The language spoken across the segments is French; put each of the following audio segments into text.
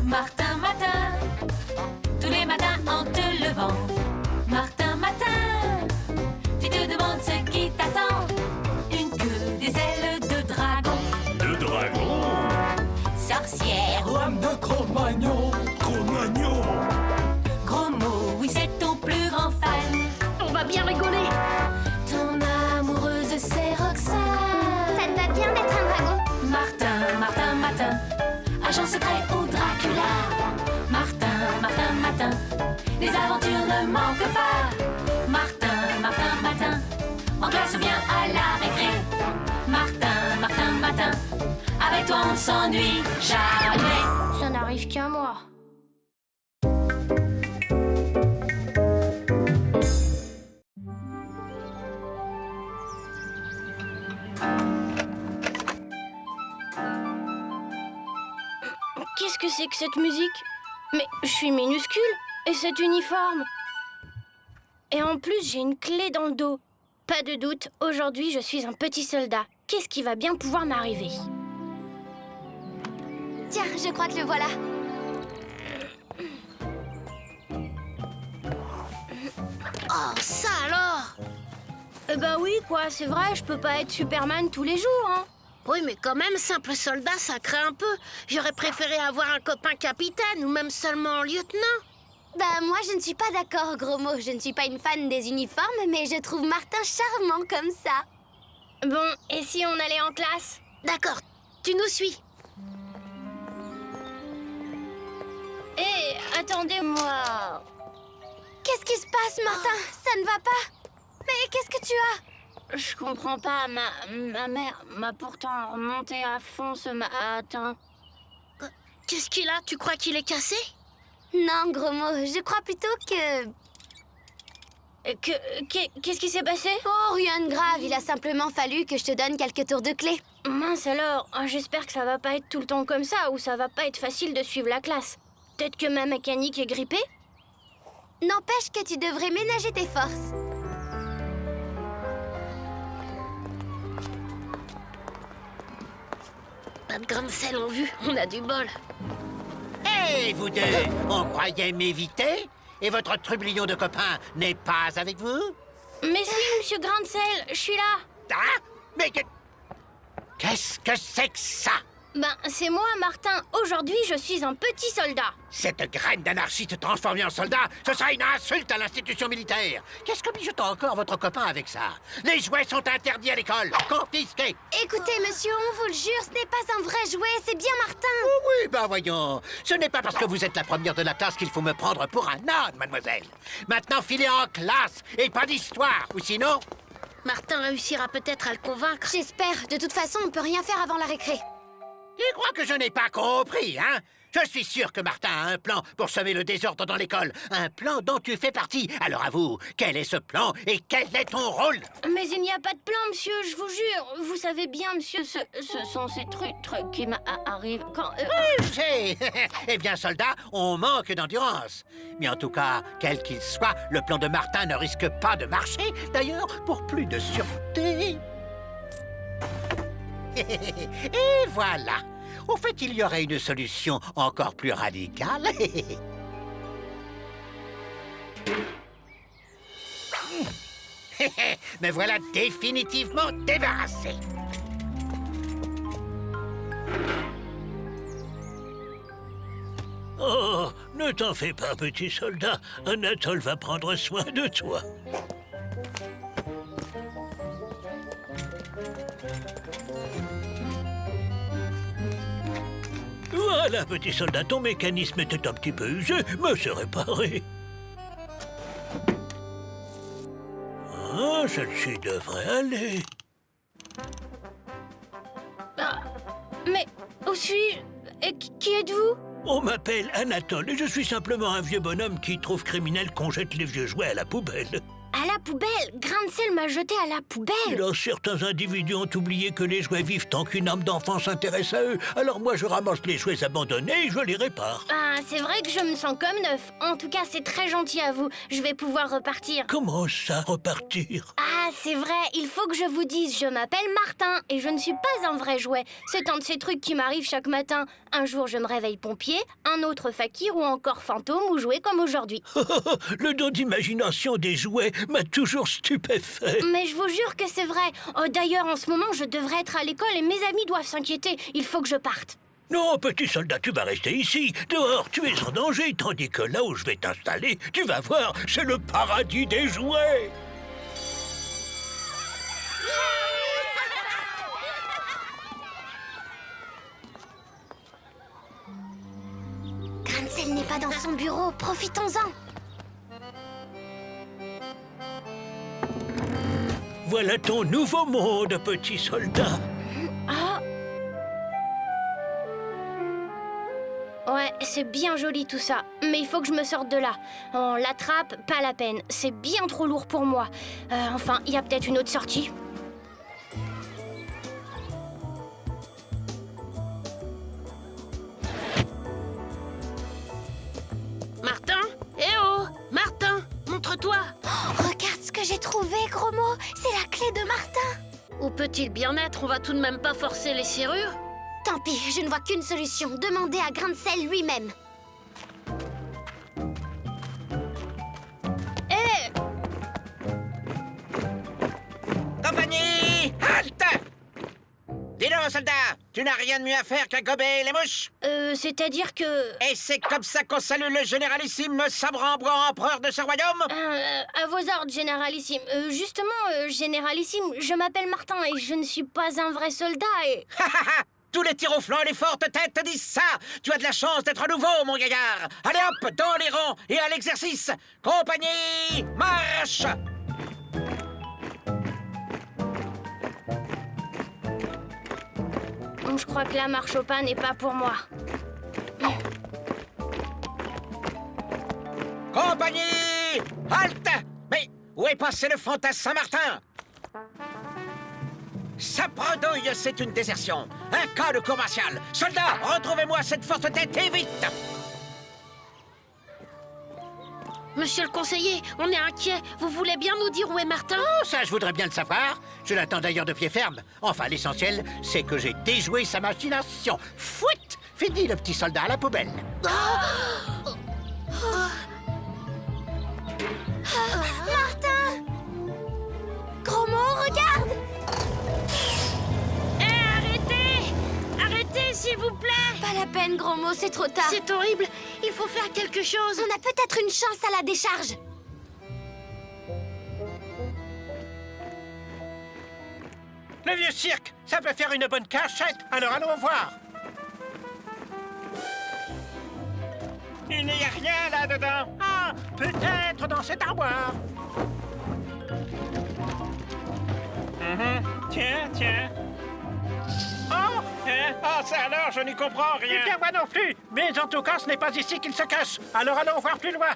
Martin, matin, tous les matins en te levant. Martin, matin, tu te demandes ce qui t'attend. Une queue, des ailes de dragon. De dragon? Sorcière, Lame de Cro-Magnon. Cro-Magnon? gros mot, oui c'est ton plus grand fan. On va bien rigoler. Ton amoureuse c'est Roxane. Ça te va bien d'être un dragon? Martin, Martin, matin, agent secret ou Dracula. Martin, Martin, matin, les aventures ne manquent pas. Martin, Martin, matin, en classe ou bien à la récré. Martin, Martin, matin, avec toi on s'ennuie jamais. Ça n'arrive qu'à moi. Qu'est-ce que c'est que cette musique? Mais je suis minuscule, et cet uniforme? Et en plus, j'ai une clé dans le dos. Pas de doute, aujourd'hui, je suis un petit soldat. Qu'est-ce qui va bien pouvoir m'arriver? Tiens, je crois que le voilà. Oh, ça alors? Eh ben oui, quoi, c'est vrai, je peux pas être Superman tous les jours, hein. Oui, mais quand même, simple soldat, ça craint un peu. J'aurais préféré avoir un copain capitaine ou même seulement lieutenant. Bah moi je ne suis pas d'accord, gros mot. Je ne suis pas une fan des uniformes, mais je trouve Martin charmant comme ça. Bon, et si on allait en classe? D'accord, tu nous suis. Hé, attendez-moi. Qu'est-ce qui se passe, Martin? Ça ne va pas? Mais qu'est-ce que tu as? Je comprends pas. Ma mère m'a pourtant remonté à fond ce matin. Qu'est-ce qu'il a? Tu crois qu'il est cassé? Non, gros mot, je crois plutôt que... Qu'est-ce qui s'est passé? Oh, rien de grave, il a simplement fallu que je te donne quelques tours de clé. Mince alors, j'espère que ça va pas être tout le temps comme ça, ou ça va pas être facile de suivre la classe. Peut-être que ma mécanique est grippée? N'empêche que tu devrais ménager tes forces. Pas de grandes selles en vue, on a du bol. Hé, vous deux, on croyait m'éviter? Et votre trublion de copain n'est pas avec vous? Mais si, monsieur Grainsel, je suis là. Ah? Mais qu'est-ce que c'est que ça? Ben, c'est moi, Martin. Aujourd'hui, je suis un petit soldat. Cette graine d'anarchie te transformer en soldat, ce sera une insulte à l'institution militaire. Qu'est-ce que mijote encore votre copain avec ça? Les jouets sont interdits à l'école, confisqués. Écoutez, monsieur, on vous le jure, ce n'est pas un vrai jouet, c'est bien Martin. Oh oui, ben voyons. Ce n'est pas parce que vous êtes la première de la classe qu'il faut me prendre pour un âne, mademoiselle. Maintenant, filez en classe et pas d'histoire, ou sinon... Martin réussira peut-être à le convaincre. J'espère. De toute façon, on peut rien faire avant la récré. Tu crois que je n'ai pas compris, hein? Je suis sûr que Martin a un plan pour semer le désordre dans l'école. Un plan dont tu fais partie. Alors avoue, quel est ce plan et quel est ton rôle? Mais il n'y a pas de plan, monsieur, je vous jure. Vous savez bien, monsieur, ce sont ces trucs qui m'arrivent quand... Oui, je sais. Eh bien, soldat, on manque d'endurance. Mais en tout cas, quel qu'il soit, le plan de Martin ne risque pas de marcher. D'ailleurs, pour plus de sûreté... Et voilà. Au fait, il y aurait une solution encore plus radicale. Me voilà définitivement débarrassé. Oh, ne t'en fais pas, petit soldat. Anatole va prendre soin de toi. Voilà, petit soldat, ton mécanisme était un petit peu usé, mais c'est réparé. Ah, celle-ci devrait aller. Ah, mais où suis-je? Et qui êtes-vous? On m'appelle Anatole et je suis simplement un vieux bonhomme qui trouve criminel qu'on jette les vieux jouets à la poubelle. À la poubelle? Grain de sel m'a jeté à la Et poubelle. là, certains individus ont oublié que les jouets vivent tant qu'une âme d'enfant s'intéresse à eux. Alors moi, je ramasse les jouets abandonnés et je les répare. Ah, c'est vrai que je me sens comme neuf. En tout cas, c'est très gentil à vous. Je vais pouvoir repartir. Comment ça, repartir? Ah, c'est vrai, il faut que je vous dise, je m'appelle Martin et je ne suis pas un vrai jouet. C'est un de ces trucs qui m'arrivent chaque matin. Un jour, je me réveille pompier, un autre fakir ou encore fantôme ou jouet comme aujourd'hui. Le don d'imagination des jouets m'a toujours stupéfait. Mais je vous jure que c'est vrai. Oh, d'ailleurs, en ce moment, je devrais être à l'école et mes amis doivent s'inquiéter. Il faut que je parte. Non, petit soldat, tu vas rester ici. Dehors, tu es en danger, tandis que là où je vais t'installer, tu vas voir, c'est le paradis des jouets. Grain de sel n'est pas dans son bureau, profitons-en. Voilà ton nouveau monde, petit soldat. Ah. Ouais, c'est bien joli tout ça, mais il faut que je me sorte de là. On l'attrape, pas la peine. C'est bien trop lourd pour moi. Enfin, il y a peut-être une autre sortie. Martin? Eh oh! Martin, montre-toi! Regarde ce que j'ai trouvé, gros mot. C'est la clé de Martin. Où peut-il bien être? On va tout de même pas forcer les serrures? Tant pis, je ne vois qu'une solution. Demander à Grain de sel lui-même. Compagnie! Halte! Dis donc, soldat, tu n'as rien de mieux à faire qu'à gober les mouches? C'est-à-dire que... Et c'est comme ça qu'on salue le généralissime Sabre-en-Blanc, empereur de ce royaume? à vos ordres, Généralissime. Justement, Généralissime, je m'appelle Martin et je ne suis pas un vrai soldat et... Ha ha ha! Tous les tirs au flanc et les fortes têtes te disent ça! Tu as de la chance d'être à nouveau, mon gaillard! Allez hop, dans les rangs et à l'exercice! Compagnie, marche! Je crois que la marche au pas n'est pas pour moi. Compagnie, halte! Mais où est passé le fantasme Saint-Martin? Sapredouille, c'est une désertion. Un cas de cour martiale. Soldats, retrouvez-moi cette forte tête et vite! Monsieur le conseiller, on est inquiet. Vous voulez bien nous dire où est Martin? Oh, ça, je voudrais bien le savoir. Je l'attends d'ailleurs de pied ferme. Enfin, l'essentiel, c'est que j'ai déjoué sa machination. Fouit! Fini le petit soldat à la poubelle. Martin! Gros mot, regarde! Arrêtez! Arrêtez, s'il vous plaît! Pas la peine, gros mot, c'est trop tard. C'est horrible. Il faut faire quelque chose. On a peut-être une chance à la décharge. Le vieux cirque, ça peut faire une bonne cachette. Alors allons voir. Il n'y a rien là-dedans. Ah, peut-être dans cette armoire. Tiens, tiens. Oh, ça alors, je n'y comprends rien. Eh bien, moi non plus. Mais en tout cas, ce n'est pas ici qu'il se cache. Alors allons voir plus loin.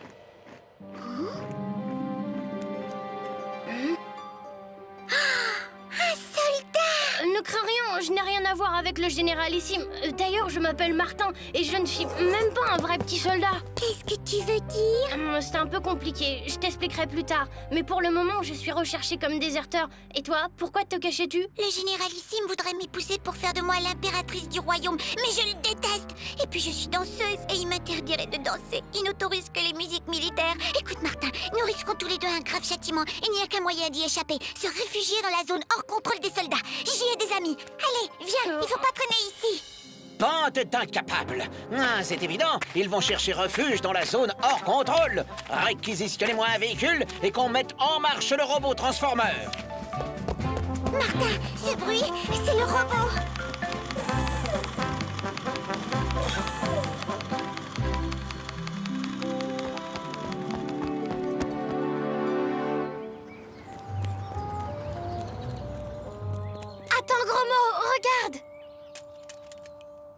Un soldat! Ne crains rien, je n'ai rien à voir avec le généralissime. D'ailleurs, je m'appelle Martin et je ne suis même pas un vrai petit soldat. Qu'est-ce que tu veux dire? C'est un peu compliqué, je t'expliquerai plus tard. Mais pour le moment, je suis recherché comme déserteur. Et toi, pourquoi te cachais-tu? Le généralissime voudrait m'épouser pour faire de moi l'impératrice du royaume, mais je le déteste. Et puis je suis danseuse et il m'interdirait de danser. Il n'autorise que les musiques militaires. Écoute Martin, nous risquons tous les deux un grave châtiment. Il n'y a qu'un moyen d'y échapper, se réfugier dans la zone hors contrôle des soldats. J'y ai des amis. Allez, viens, il faut pas traîner ici. Pente est incapable. Ah, c'est évident, ils vont chercher refuge dans la zone hors contrôle. Réquisitionnez-moi un véhicule et qu'on mette en marche le robot transformeur. Martin, ce bruit, c'est le robot. Attends, gros mot, regarde!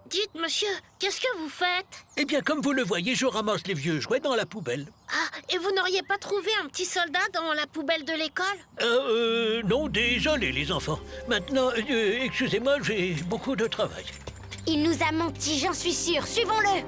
Dites, monsieur, qu'est-ce que vous faites? Eh bien, comme vous le voyez, je ramasse les vieux jouets dans la poubelle. Ah, Et vous n'auriez pas trouvé un petit soldat dans la poubelle de l'école? Non, désolé les enfants. Maintenant, excusez-moi, j'ai beaucoup de travail. Il nous a menti, j'en suis sûre. Suivons-le.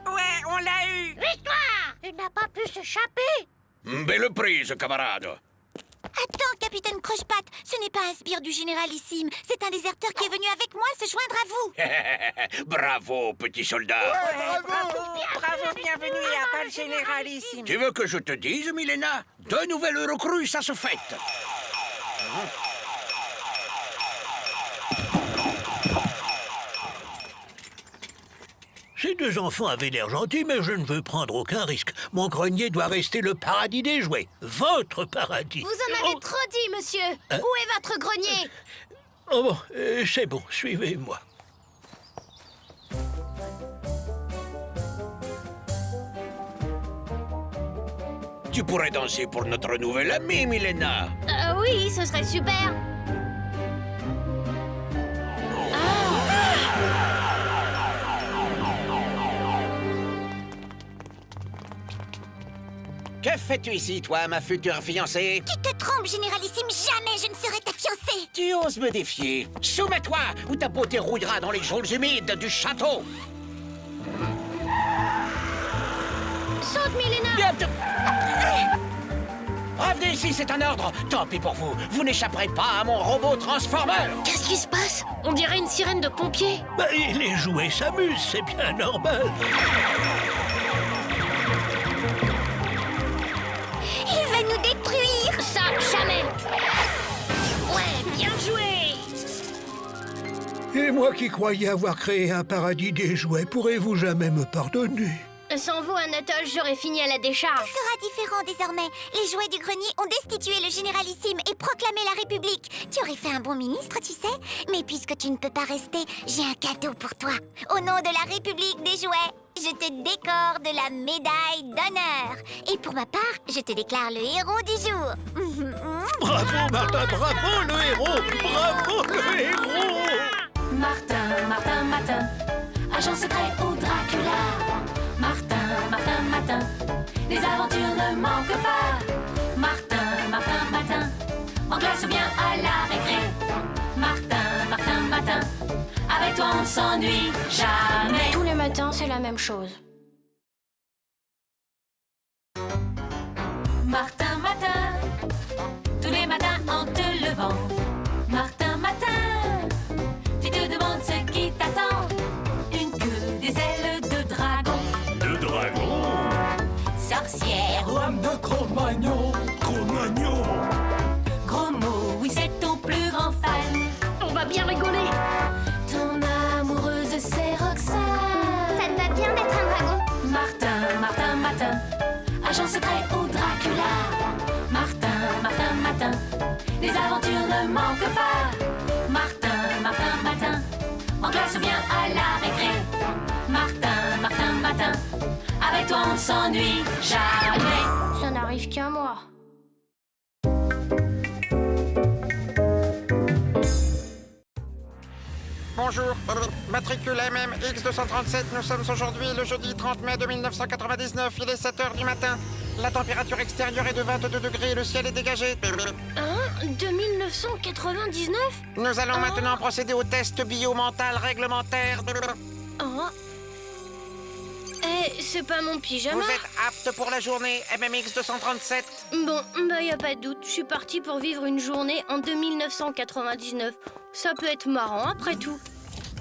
Ouais, on l'a eu! Victoire! Il n'a pas pu s'échapper! Belle prise, camarade. Attends, capitaine Croche-Patte, ce n'est pas un sbire du généralissime. C'est un déserteur qui est venu avec moi se joindre à vous. Bravo, petit soldat. Bravo, bienvenue à Bal Généralissime. Tu veux que je te dise, Milena? 2 nouvelles recrues, ça se fête. Ces 2 enfants avaient l'air gentils, mais je ne veux prendre aucun risque. Mon grenier doit rester le paradis des jouets. Votre paradis. Vous en avez trop dit, monsieur. Où est votre grenier? Oh bon, c'est bon, suivez-moi. Tu pourrais danser pour notre nouvelle amie, Milena. Oui, ce serait super. Que fais-tu ici, toi, ma future fiancée? Tu te trompes, généralissime, jamais je ne serai ta fiancée. Tu oses me défier? Soumets-toi, ou ta beauté rouillera dans les geôles humides du château. Saute, Milena. Bien te- Revenez ici, c'est un ordre. Tant pis pour vous, vous n'échapperez pas à mon robot transformeur. Qu'est-ce qui se passe? On dirait une sirène de pompier. Bah, les jouets s'amusent, c'est bien normal. Il va nous détruire. Ça, jamais. Ouais, bien joué! Et moi qui croyais avoir créé un paradis des jouets, pourrez-vous jamais me pardonner? Sans vous, Anatole, j'aurais fini à la décharge. Ce sera différent désormais. Les jouets du grenier ont destitué le généralissime et proclamé la République. Tu aurais fait un bon ministre, tu sais. Mais puisque tu ne peux pas rester, j'ai un cadeau pour toi. Au nom de la République des jouets, je te décore de la médaille d'honneur. Et pour ma part, je te déclare le héros du jour. Bravo, Martin, bravo le héros! Bravo le héros! Martin, Martin, Martin, agent secret ou Dracula. Martin, Martin, Martin, les aventures ne manquent pas. Martin, Martin, Martin, en classe ou bien à la récré. Martin, Martin, Martin, avec toi on ne s'ennuie jamais. Tous les matins, c'est la même chose. Martin, Martin, tous les matins en te levant. Martin, Martin, tu te demandes ce qui t'attend. Une queue, des ailes de dragon. Le dragon! Sorcière, Lame de Cro-Magnon. Cro-Magnon! gros mot, oui c'est ton plus grand fan. On va bien rigoler! Ton amoureuse c'est Roxane. Ça te va bien d'être un dragon? Martin, Martin, Martin, agent secret ou Dracula. Martin, Martin, Martin, les aventures ne manquent pas. Martin, Martin, Martin, en classe ou bien à la récré. Martin, Martin, Martin, avec toi on ne s'ennuie jamais. Ça n'arrive qu'à moi. Bonjour, matricule MMX 237, nous sommes aujourd'hui le jeudi 30 mai 1999, il est 7h du matin. La température extérieure est de 22 degrés et le ciel est dégagé. Hein? De 1999? Nous allons maintenant procéder au test biomental réglementaire. Oh. Eh, c'est pas mon pyjama? Vous êtes apte pour la journée MMX 237? Bon, bah y a pas de doute, je suis partie pour vivre une journée en 1999. Ça peut être marrant après tout.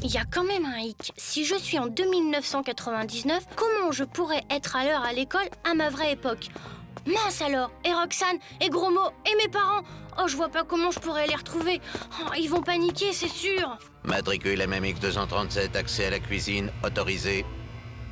Il y a quand même un hic. Si je suis en 2999, comment je pourrais être à l'heure à l'école à ma vraie époque? Mince alors, et Roxane, et Grosmo, et mes parents. Oh, je vois pas comment je pourrais les retrouver. Oh, ils vont paniquer, c'est sûr. Matricule MMX 237, accès à la cuisine, autorisé.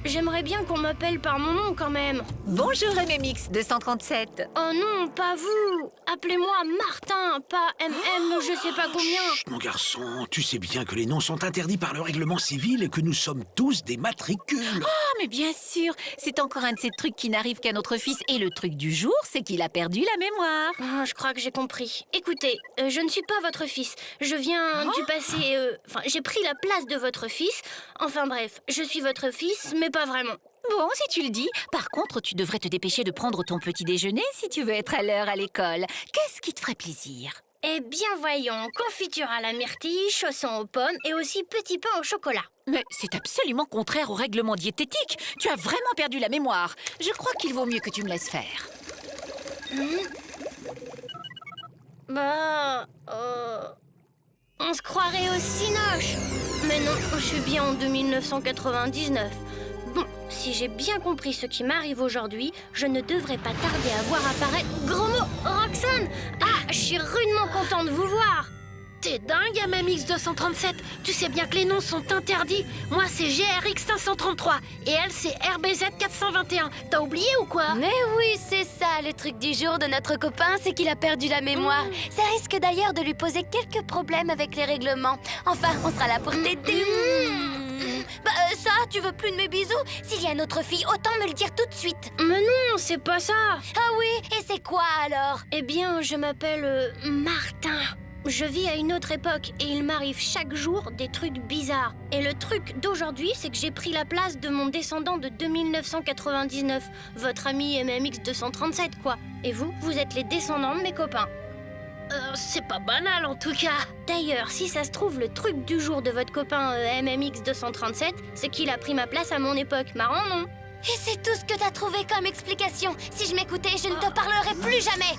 J'aimerais bien qu'on m'appelle par mon nom quand même. Bonjour MMX 237. Oh non, pas vous. Appelez-moi Martin, pas MM ou je sais pas combien. Chut, mon garçon, tu sais bien que les noms sont interdits par le règlement civil et que nous sommes tous des matricules. Ah, mais bien sûr. C'est encore un de ces trucs qui n'arrive qu'à notre fils. Et le truc du jour, c'est qu'il a perdu la mémoire. Oh, je crois que j'ai compris. Écoutez, je ne suis pas votre fils. Je viens du passé... Enfin, j'ai pris la place de votre fils. Enfin bref, je suis votre fils, mais pas vraiment. Bon, si tu le dis. Par contre, tu devrais te dépêcher de prendre ton petit déjeuner si tu veux être à l'heure à l'école. Qu'est-ce qui te ferait plaisir? Eh bien, voyons, confiture à la myrtille, chaussons aux pommes et aussi petit pain au chocolat. Mais c'est absolument contraire au règlement diététique. Tu as vraiment perdu la mémoire. Je crois qu'il vaut mieux que tu me laisses faire. On se croirait au Cinoche. Mais non, je suis bien en 1999. Bon, si j'ai bien compris ce qui m'arrive aujourd'hui, je ne devrais pas tarder à voir apparaître... Gros mot, Roxane! Ah, je suis rudement contente de vous voir. T'es dingue, MMX237. Tu sais bien que les noms sont interdits. Moi, c'est GRX533 et elle, c'est RBZ421. T'as oublié ou quoi? Mais oui, c'est ça, le truc du jour de notre copain, c'est qu'il a perdu la mémoire. Ça risque d'ailleurs de lui poser quelques problèmes avec les règlements. Enfin, on sera là pour t'aider. Ça, tu veux plus de mes bisous? S'il y a une autre fille, autant me le dire tout de suite. Mais non, c'est pas ça. Ah oui, et c'est quoi alors? Eh bien, je m'appelle Martin. Je vis à une autre époque et il m'arrive chaque jour des trucs bizarres. Et le truc d'aujourd'hui, c'est que j'ai pris la place de mon descendant de 1999, votre ami MMX237, quoi. Et vous, vous êtes les descendants de mes copains. C'est pas banal en tout cas. D'ailleurs, si ça se trouve, le truc du jour de votre copain MMX237, c'est qu'il a pris ma place à mon époque. Marrant, non? Et c'est tout ce que t'as trouvé comme explication. Si je m'écoutais, je ne te parlerai plus jamais.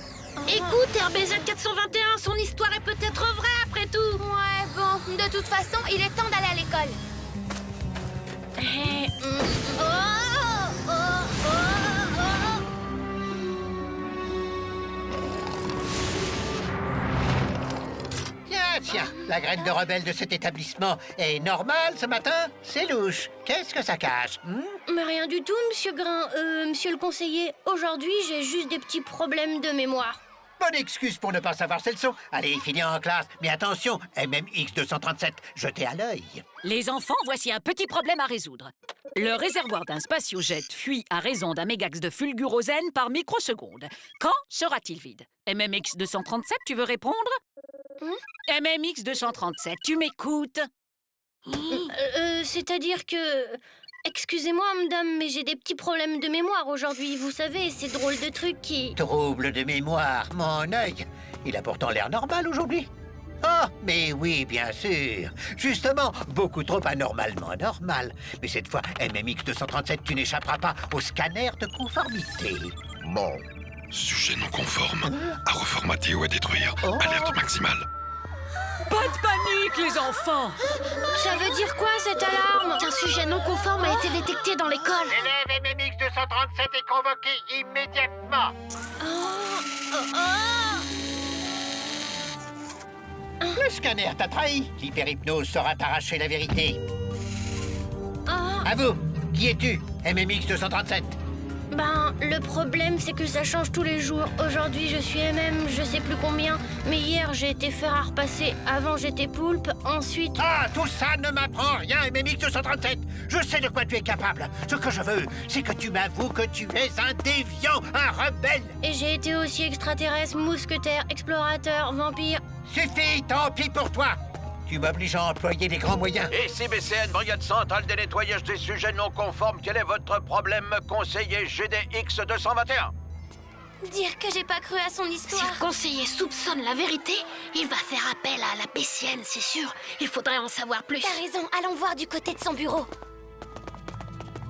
Écoute, RBZ421, son histoire est peut-être vraie après tout. Ouais, bon, de toute façon, il est temps d'aller à l'école. Tiens, la graine de rebelle de cet établissement est normale ce matin? C'est louche. Qu'est-ce que ça cache? Mais rien du tout, monsieur Grain. Monsieur le conseiller, aujourd'hui, j'ai juste des petits problèmes de mémoire. Bonne excuse pour ne pas savoir ces leçons. Allez, finis en classe. Mais attention, MMX237, jetez à l'œil. Les enfants, voici un petit problème à résoudre. Le réservoir d'un spatiojet fuit à raison d'un mégax de fulgurosène par microseconde. Quand sera-t-il vide? MMX237, tu veux répondre? MMX237, tu m'écoutes? C'est-à-dire que... Excusez-moi, madame, mais j'ai des petits problèmes de mémoire aujourd'hui. Vous savez, ces drôles de trucs qui... Trouble de mémoire, mon œil. Il a pourtant l'air normal aujourd'hui. Oh, mais oui, bien sûr. Justement, beaucoup trop anormalement normal. Mais cette fois, MMX237, tu n'échapperas pas au scanner de conformité. Bon, sujet non conforme, à reformater ou à détruire. Alerte maximale. Pas de panique, les enfants! Ça veut dire quoi, cette alarme? Un sujet non conforme a été détecté dans l'école. L'élève MMX237 est convoqué immédiatement. Le scanner t'a trahi. L'hyperhypnose saura t'arracher la vérité. À vous, qui es-tu, MMX237? Ben, le problème, c'est que ça change tous les jours. Aujourd'hui, je suis MM, je sais plus combien. Mais hier, j'ai été fer à repasser. Avant, j'étais poulpe. Ensuite... Ah, tout ça ne m'apprend rien, MMX237. Je sais de quoi tu es capable. Ce que je veux, c'est que tu m'avoues que tu es un déviant, un rebelle. Et j'ai été aussi extraterrestre, mousquetaire, explorateur, vampire... Suffit, tant pis pour toi. Tu m'obliges à employer des grands moyens. Ici BCN, Brigade Centrale des nettoyages des sujets non conformes. Quel est votre problème, conseiller GDX 221? Dire que j'ai pas cru à son Si histoire. le conseiller soupçonne la vérité, il va faire appel à la BCN, c'est sûr. Il faudrait en savoir plus. T'as raison, allons voir du côté de son bureau.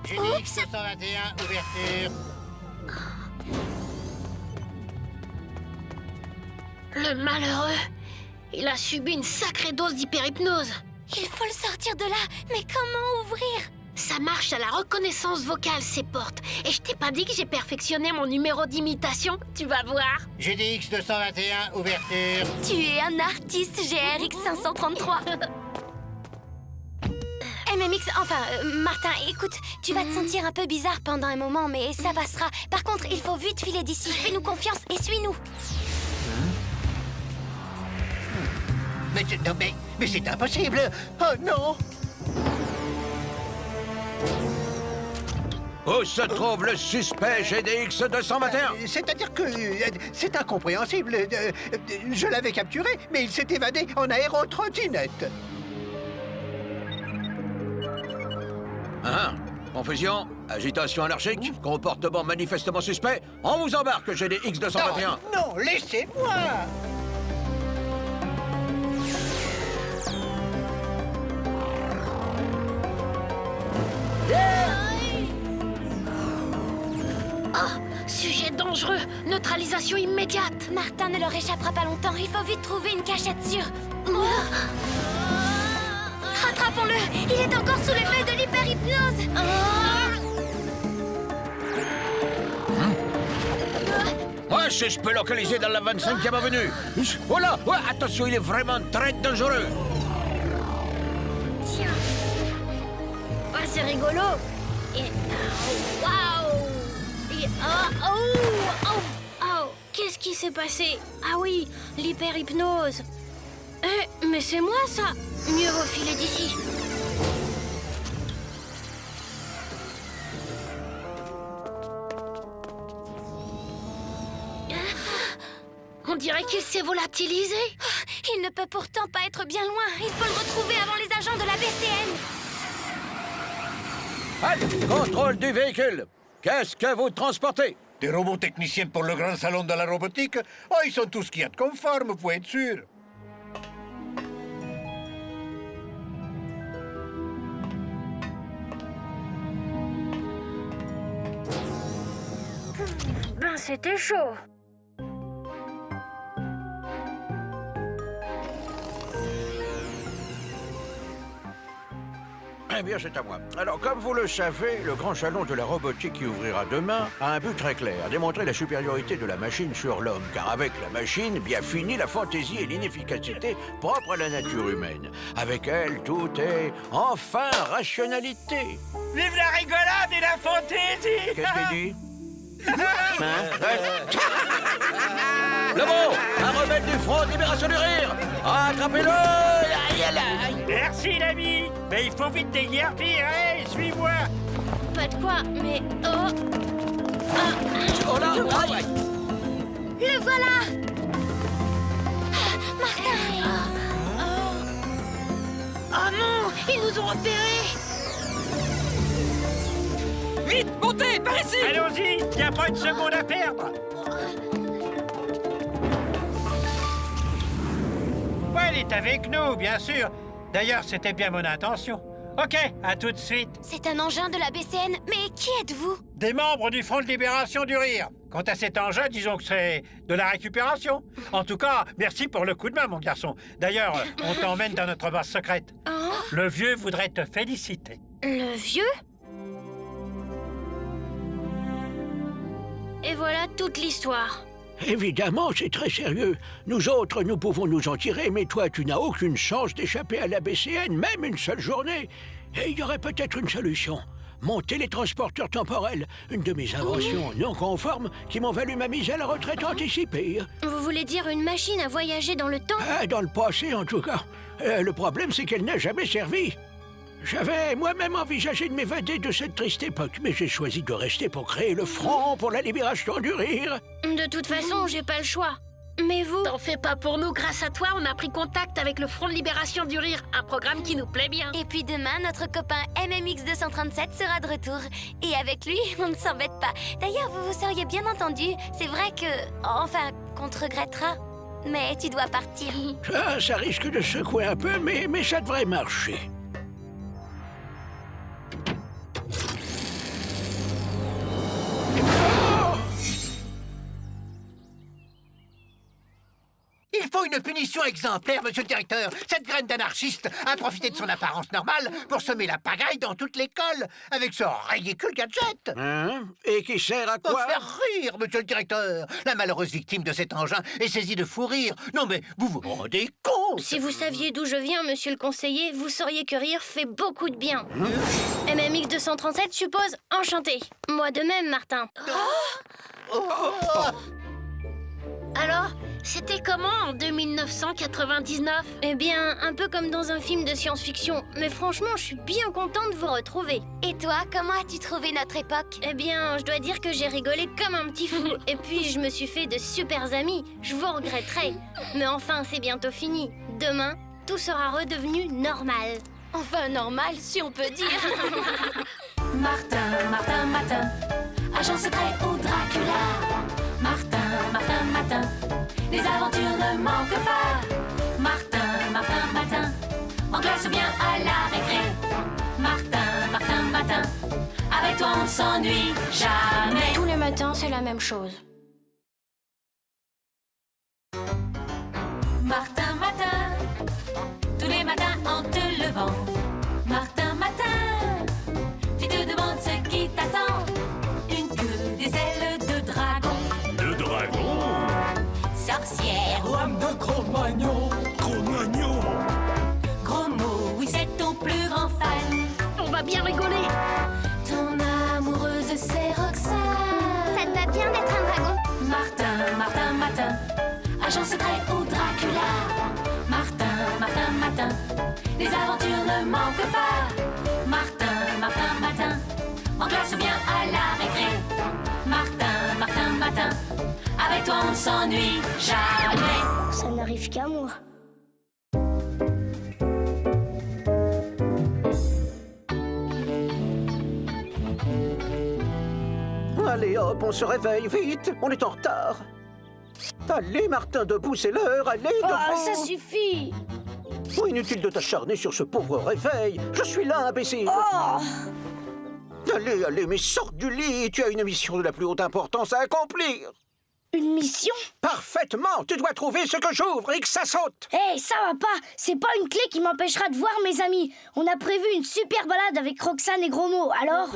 GDX 221, ouverture. Le malheureux, il a subi une sacrée dose d'hyperhypnose. Il faut le sortir de là, mais comment ouvrir? Ça marche à la reconnaissance vocale, ces portes. Et je t'ai pas dit que j'ai perfectionné mon numéro d'imitation? Tu vas voir. GDX 221, ouverture. Tu es un artiste, GRX 533. MMX, Martin, écoute, tu vas te sentir un peu bizarre pendant un moment, mais ça passera. Par contre, il faut vite filer d'ici. Fais-nous confiance et suis-nous. Mais c'est impossible. Oh non. Où se trouve le suspect GDX 221? C'est-à-dire que c'est incompréhensible. Je l'avais capturé, mais il s'est évadé en aérotrottinette. Confusion, agitation anarchique, comportement manifestement suspect. On vous embarque, GDX 221. Non, laissez-moi. Sujet dangereux. Neutralisation immédiate. Martin ne leur échappera pas longtemps. Il faut vite trouver une cachette sûre. Rattrapons-le. Il est encore sous l'effet de l'hyperhypnose. Ouais, si je peux localiser dans la 25e avenue. Oh là, ouais, attention, il est vraiment très dangereux. Tiens. Ah, c'est rigolo. Et... Waouh. Et... Oh. Qu'est-ce qui s'est passé? Ah oui, l'hyperhypnose. Mais c'est moi, ça. Mieux vaut filer d'ici. On dirait qu'il s'est volatilisé. Il ne peut pourtant pas être bien loin. Il faut le retrouver avant les agents de la BCN. Halt! Contrôle du véhicule. Qu'est-ce que vous transportez? Des robots techniciens pour le grand salon de la robotique? Oh, ils sont tous ce qu'il y a de conforme, vous pouvez être sûr. Ben, c'était chaud. Eh bien, c'est à moi. Alors, comme vous le savez, le grand salon de la robotique qui ouvrira demain a un but très clair, démontrer la supériorité de la machine sur l'homme. Car avec la machine, bien fini la fantaisie et l'inefficacité propres à la nature humaine. Avec elle, tout est enfin rationalité. Vive la rigolade et la fantaisie! Qu'est-ce qu'il dit? Lobo, un rebelle du Front de Libération du Rire! Attrapez-le! Aïe, aïe, aïe. Merci l'ami! Mais il faut vite déguerpir, hey, suis-moi! Pas de quoi, mais... Oh là, aïe. Le voilà. Martin. Oh non, ils nous ont repérés. Vite, montez, par ici! Allons-y, il n'y a pas une seconde à perdre! Ouais, elle est avec nous, bien sûr. D'ailleurs, c'était bien mon intention. Ok, à tout de suite. C'est un engin de la BCN, mais qui êtes-vous? Des membres du Front de Libération du Rire. Quant à cet engin, disons que c'est de la récupération. En tout cas, merci pour le coup de main, mon garçon. D'ailleurs, on t'emmène dans notre base secrète. Hein? Le vieux voudrait te féliciter. Le vieux? Et voilà toute l'histoire. Évidemment, c'est très sérieux. Nous autres, nous pouvons nous en tirer, mais toi, tu n'as aucune chance d'échapper à la BCN, même une seule journée. Et il y aurait peut-être une solution. Mon télétransporteur temporel, une de mes inventions non conformes qui m'ont valu ma mise à la retraite anticipée. Vous voulez dire une machine à voyager dans le temps? Ah, dans le passé, en tout cas. Le problème, c'est qu'elle n'a jamais servi. J'avais moi-même envisagé de m'évader de cette triste époque, mais j'ai choisi de rester pour créer le Front pour la Libération du Rire. De toute façon, j'ai pas le choix. Mais vous... T'en fais pas pour nous, grâce à toi, on a pris contact avec le Front de Libération du Rire, un programme qui nous plaît bien. Et puis demain, notre copain MMX 237 sera de retour. Et avec lui, on ne s'embête pas. D'ailleurs, vous vous seriez bien entendu. C'est vrai que... Enfin, qu'on te regrettera. Mais tu dois partir. Ça risque de secouer un peu, mais ça devrait marcher. Il faut une punition exemplaire, monsieur le directeur. Cette graine d'anarchiste a profité de son apparence normale pour semer la pagaille dans toute l'école avec ce ridicule gadget. Hein? Et qui sert à Pour quoi? faire rire, monsieur le directeur. La malheureuse victime de cet engin est saisie de fou rire. Non mais vous vous rendez compte? Si vous saviez d'où je viens, monsieur le conseiller, vous sauriez que rire fait beaucoup de bien. MMX 237 suppose enchanté. Moi de même, Martin. Alors, C'était comment en 1999? Eh bien, un peu comme dans un film de science-fiction. Mais franchement, je suis bien contente de vous retrouver. Et toi, comment as-tu trouvé notre époque? Eh bien, je dois dire que j'ai rigolé comme un petit fou. Et puis, je me suis fait de super amis. Je vous regretterai. Mais enfin, c'est bientôt fini. Demain, tout sera redevenu normal. Enfin, normal, si on peut dire. Martin, Martin, Martin, agent secret ou Dracula. Martin, Martin, Martin, les aventures ne manquent pas. Martin, Martin, Martin, en classe ou bien à la récré. Martin, Martin, Martin, avec toi on ne s'ennuie jamais. Tous les matins, c'est la même chose. Martin, Martin, tous les matins en te levant. Martin, Martin, tu te demandes ce qui t'attend. Une queue, des ailes de dragon. Le dragon. Sorcière, Lame de Cro-Magnon. Cro-Magnon. gros mot, oui c'est ton plus grand fan. On va bien rigoler. Ton amoureuse c'est Roxane. Ça te va bien d'être un dragon? Martin, Martin, Martin, agent secret ou Dracula. Martin, Martin, Martin, les aventures ne manquent pas. Martin, Martin, Martin, en classe ou bien à la récré. Martin, Martin, Martin, avec toi on ne s'ennuie jamais. Ça n'arrive qu'à moi. Allez hop, on se réveille, vite, on est en retard. Allez, Martin, debout, c'est l'heure, allez, debout. Ah, ça suffit. Oh, inutile de t'acharner sur ce pauvre réveil. Je suis là, imbécile. Oh, Allez, allez, mais sors du lit. Tu as une mission de la plus haute importance à accomplir. une mission? Parfaitement. Tu dois trouver ce que j'ouvre et que ça saute. Hé, ça va pas. C'est pas une clé qui m'empêchera de voir mes amis. On a prévu une super balade avec Roxane et Gros Mot, alors?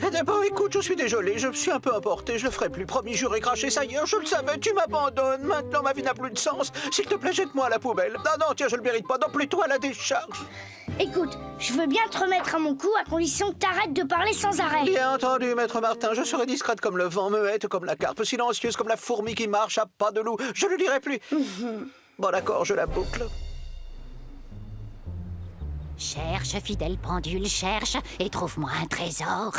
Eh d'abord, écoute, je suis désolé. Je suis un peu emporté. Je le ferai plus. Promis, juré, craché, ça y est. Je le savais. Tu m'abandonnes. Maintenant, ma vie n'a plus de sens. S'il te plaît, jette-moi à la poubelle. Non, non, tiens, je le mérite pas. Non, plutôt à la décharge. Écoute, je veux bien te remettre à mon coup à condition que t'arrêtes de parler sans arrêt. Bien entendu, maître Martin. Je serai discrète comme le vent, muette comme la carpe, silencieuse comme la fourmi qui marche à pas de loup. Je ne le dirai plus. Bon, d'accord, je la boucle. Cherche, fidèle pendule, cherche et trouve-moi un trésor.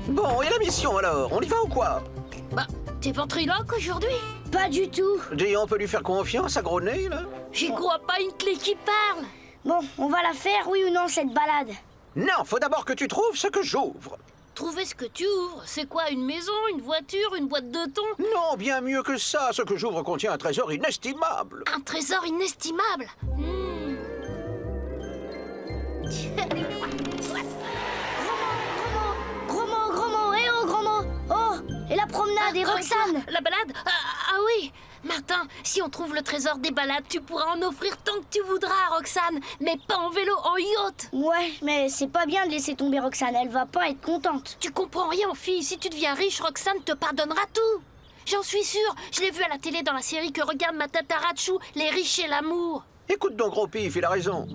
Bon, et la mission alors? On y va ou quoi? Bah, t'es ventriloque aujourd'hui? Pas du tout. Dis, on peut lui faire confiance à gros nez, là? J'y crois pas, une clé qui parle. Bon, on va la faire, oui ou non, cette balade? Non, faut d'abord que tu trouves ce que j'ouvre. Trouver ce que tu ouvres, c'est quoi? Une maison, une voiture, une boîte de thon? Non, bien mieux que ça. Ce que j'ouvre contient un trésor inestimable. Un trésor inestimable. Gros mot, eh oh, Gros mot. Oh, et la promenade, et Roxane. La balade? Ah oui. Martin, si on trouve le trésor des balades, tu pourras en offrir tant que tu voudras à Roxane, mais pas en vélo, en yacht. Ouais, mais c'est pas bien de laisser tomber Roxane, elle va pas être contente. Tu comprends rien, fille. Si tu deviens riche, Roxane te pardonnera tout. J'en suis sûre. Je l'ai vu à la télé dans la série que regarde ma Tatarachou, Les riches et l'amour. Écoute donc, gros pif, il a raison.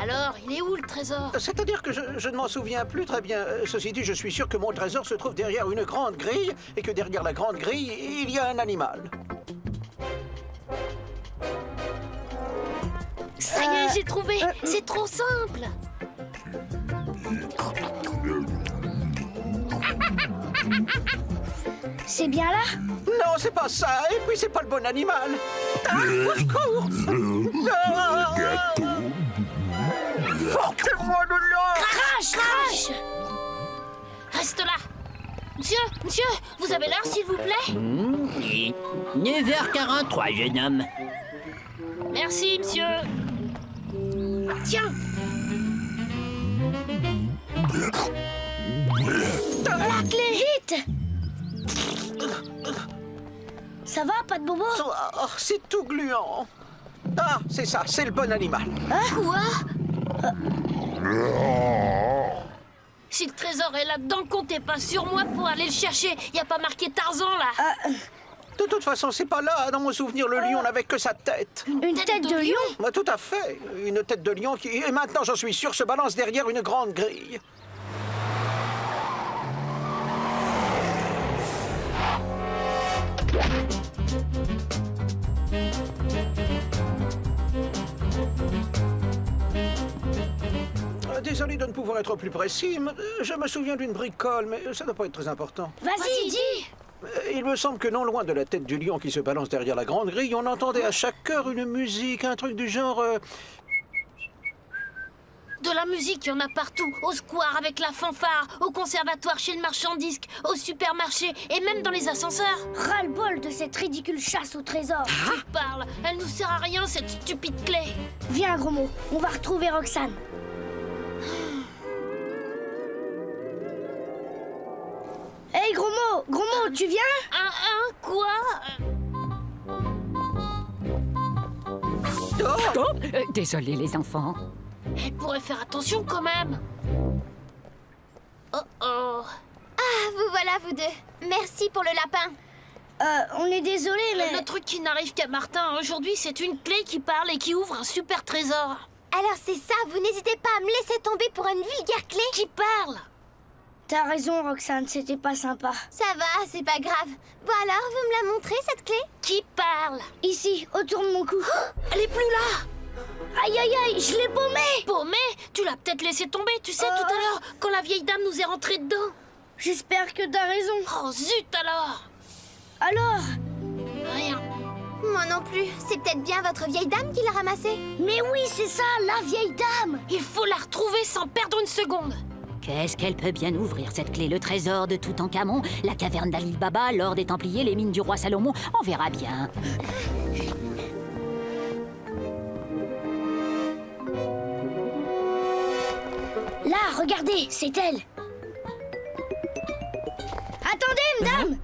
Alors, il est où le trésor? C'est-à-dire que je ne m'en souviens plus très bien. Ceci dit, je suis sûr que mon trésor se trouve derrière une grande grille et que derrière la grande grille, il y a un animal. Ça y est, j'ai trouvé. C'est trop simple. C'est bien là? Non, c'est pas ça. Et puis, c'est pas le bon animal. Ah, au secours! Sortez-moi de là! Crache! Reste là. Monsieur, vous avez l'heure, s'il vous plaît? 9h43, jeune homme. Merci, monsieur. Tiens. La clé, vite! Ça va, pas de bobo? Oh, c'est tout gluant. Ah, c'est ça, c'est le bon animal. Quoi? Si le trésor est là-dedans, comptez pas sur moi pour aller le chercher. Y a pas marqué Tarzan, là. De toute façon, c'est pas là. Dans mon souvenir, le lion n'avait que sa tête. Une tête de lion? Bah, tout à fait. Une tête de lion qui, et maintenant j'en suis sûr, se balance derrière une grande grille. Désolé de ne pouvoir être plus précis, mais je me souviens d'une bricole, mais ça ne doit pas être très important. Vas-y, dis! Il me semble que non loin de la tête du lion qui se balance derrière la grande grille, on entendait à chaque heure une musique, un truc du genre... De la musique, il y en a partout. Au square avec la fanfare, au conservatoire chez le marchand de disques, au supermarché et même dans les ascenseurs. Ras-le-bol de cette ridicule chasse au trésor. Tu parles, elle nous sert à rien cette stupide clé. Viens, gros mot, on va retrouver Roxane. Hey, gros mot, tu viens? Quoi? Désolé les enfants. Elle pourrait faire attention quand même. Oh oh. Ah, vous voilà, vous deux. Merci pour le lapin. On est désolé, mais... Le truc qui n'arrive qu'à Martin aujourd'hui, c'est une clé qui parle et qui ouvre un super trésor. Alors c'est ça, vous n'hésitez pas à me laisser tomber pour une vulgaire clé? Qui parle? T'as raison, Roxane, c'était pas sympa. Ça va, c'est pas grave. Bon alors, vous me la montrez, cette clé? Qui parle? Ici, autour de mon cou. Elle est plus là! Aïe, aïe, aïe, je l'ai paumée! Paumée? Tu l'as peut-être laissé tomber, tu sais, tout à l'heure, quand la vieille dame nous est rentrée dedans. J'espère que t'as raison. Oh zut alors! Alors? Rien. Moi non plus. C'est peut-être bien votre vieille dame qui l'a ramassée. Mais oui, c'est ça, la vieille dame! Il faut la retrouver sans perdre une seconde. Qu'est-ce qu'elle peut bien ouvrir, cette clé? Le trésor de Toutankhamon, la caverne d'Ali Baba, l'or des Templiers, les mines du roi Salomon? On verra bien. Là, regardez, c'est elle. Attendez, madame!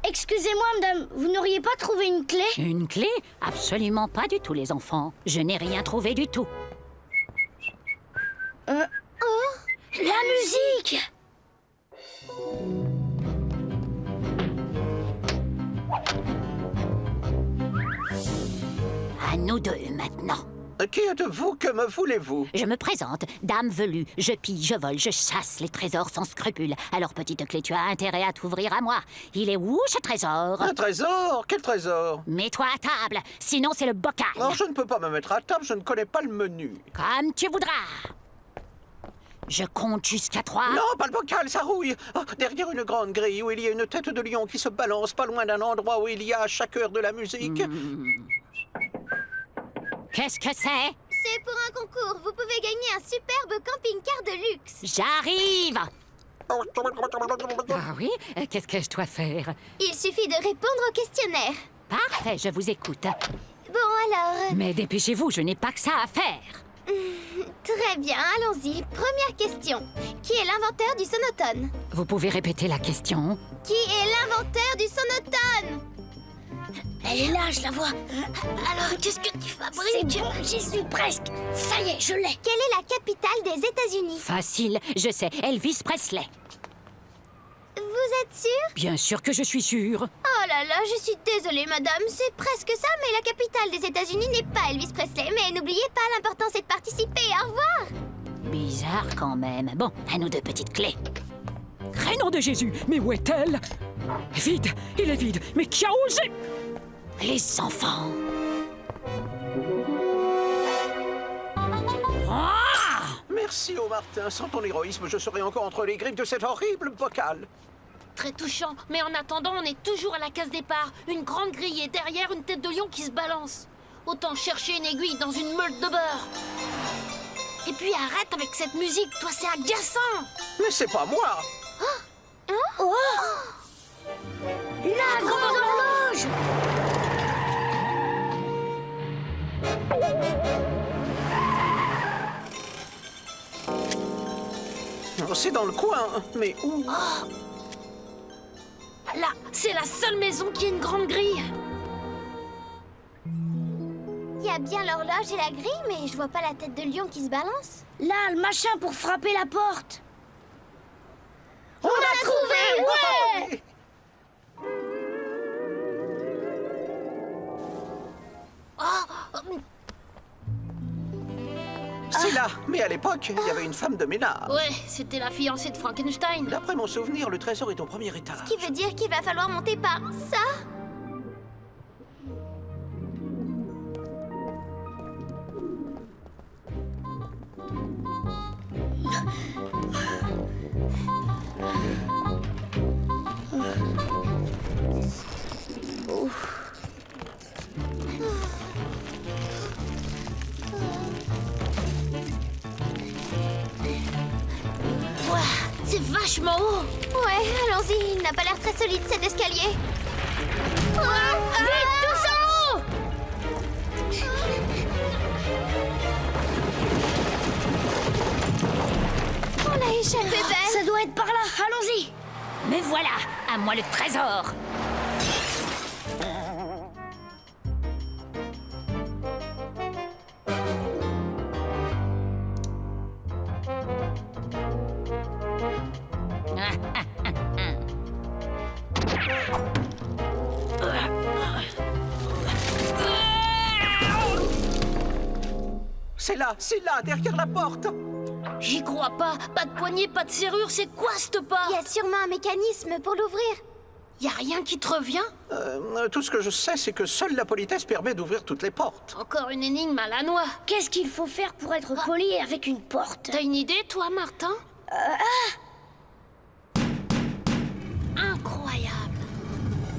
Excusez-moi, madame, vous n'auriez pas trouvé une clé? Une clé? Absolument pas du tout, les enfants. Je n'ai rien trouvé du tout. La musique! À nous deux, maintenant. Qui êtes-vous? Que me voulez-vous? Je me présente, dame velue. Je pille, je vole, je chasse les trésors sans scrupule. Alors, petite clé, tu as intérêt à t'ouvrir à moi. Il est où, ce trésor? Un trésor? Quel trésor? Mets-toi à table, sinon c'est le bocal. Non, je ne peux pas me mettre à table, je ne connais pas le menu. Comme tu voudras. Je compte jusqu'à 3. Non, pas le bocal, ça rouille. Oh, derrière une grande grille où il y a une tête de lion qui se balance pas loin d'un endroit où il y a à chaque heure de la musique. Qu'est-ce que c'est? C'est pour un concours. Vous pouvez gagner un superbe camping-car de luxe. J'arrive. Ah oui? Qu'est-ce que je dois faire? Il suffit de répondre au questionnaire. Parfait, je vous écoute. Bon alors... Mais dépêchez-vous, je n'ai pas que ça à faire. Très bien, allons-y. Première question. Qui est l'inventeur du sonotone? Vous pouvez répéter la question? Qui est l'inventeur du sonotone? Elle est là, je la vois. Alors, qu'est-ce que tu fabriques? C'est bon, j'y suis presque. Ça y est, je l'ai. Quelle est la capitale des États-Unis? Facile, je sais, Elvis Presley. Vous êtes sûr? Bien sûr que je suis sûre. Oh là là, je suis désolée, madame. C'est presque ça, mais la capitale des États-Unis n'est pas Elvis Presley. Mais n'oubliez pas, l'important c'est de participer. Au revoir. Bizarre quand même. Bon, à nous deux, petites clés. Crénom de Jésus, mais où est-elle? Vide, il est vide, mais qui a osé? Les enfants. Merci, ô Martin. Sans ton héroïsme, je serais encore entre les griffes de cet horrible bocal. Très touchant, mais en attendant, on est toujours à la case départ. Une grande grille et derrière une tête de lion qui se balance. Autant chercher une aiguille dans une meule de beurre. Et puis arrête avec cette musique, toi c'est agaçant. Mais c'est pas moi. La grande horloge! C'est dans le coin, mais où? Là, c'est la seule maison qui a une grande grille. Il y a bien l'horloge et la grille, mais je vois pas la tête de lion qui se balance. Là, le machin pour frapper la porte. On l'a trouvé, ouais! C'est là, mais à l'époque, il y avait une femme de ménage. Ouais, c'était la fiancée de Frankenstein. D'après mon souvenir, le trésor est au premier étage. Ce qui veut dire qu'il va falloir monter par ça. Ouah, c'est vachement haut. Ouais, allons-y, il n'a pas l'air très solide cet escalier. Vite, tous en haut! On l'a échappé belle. Ça doit être par là, allons-y. Mais voilà, à moi le trésor. C'est là, derrière la porte. J'y crois pas. Pas de poignée, pas de serrure, c'est quoi cette porte? Il y a sûrement un mécanisme pour l'ouvrir. Y a rien qui te revient? Tout ce que je sais, c'est que seule la politesse permet d'ouvrir toutes les portes. Encore une énigme à la noix. Qu'est-ce qu'il faut faire pour être poli avec une porte? T'as une idée, toi, Martin? Incroyable.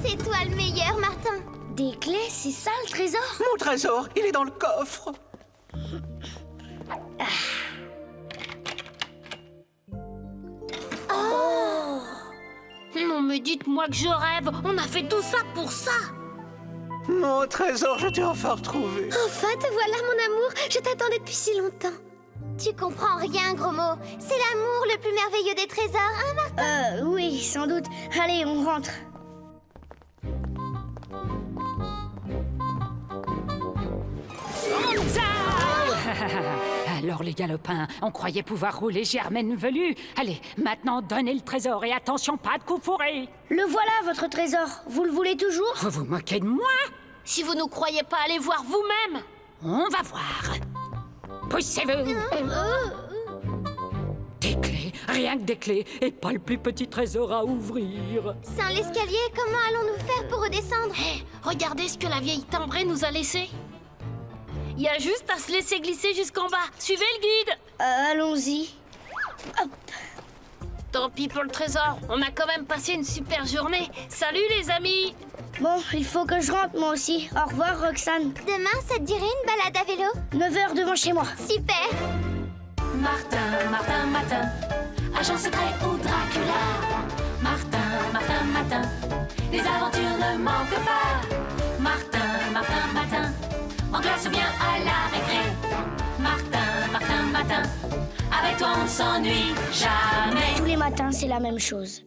C'est toi le meilleur, Martin. Des clés, c'est ça le trésor? Mon trésor, il est dans le coffre. Non mais dites-moi que je rêve. On a fait tout ça pour ça. Mon trésor, je t'ai enfin retrouvé. Enfin, te voilà, mon amour. Je t'attendais depuis si longtemps. Tu comprends rien, gros mot. C'est l'amour le plus merveilleux des trésors, hein, Martin? Oui, sans doute. Allez, on rentre. Alors les galopins, on croyait pouvoir rouler Germaine velue. Allez, maintenant donnez le trésor et attention, pas de coup fourré. Le voilà, votre trésor. Vous le voulez toujours? Vous vous moquez de moi? Si vous ne croyez pas, allez voir vous-même. On va voir. Poussez-vous. Des clés, rien que des clés, et pas le plus petit trésor à ouvrir. Sans l'escalier, comment allons-nous faire pour redescendre? Hé, regardez ce que la vieille timbrée nous a laissé. Il y a juste à se laisser glisser jusqu'en bas. Suivez le guide. Allons-y. Hop. Tant pis pour le trésor. On a quand même passé une super journée. Salut les amis. Bon, il faut que je rentre moi aussi. Au revoir, Roxane. Demain, ça te dirait une balade à vélo? 9 heures devant chez moi. Super. Martin, Martin, Martin, agent secret ou Dracula. Martin, Martin, Martin, les aventures ne manquent pas. Martin, Martin, Martin, en classe ou bien à la récré. Martin, Martin, Martin, avec toi on ne s'ennuie jamais. Tous les matins, c'est la même chose.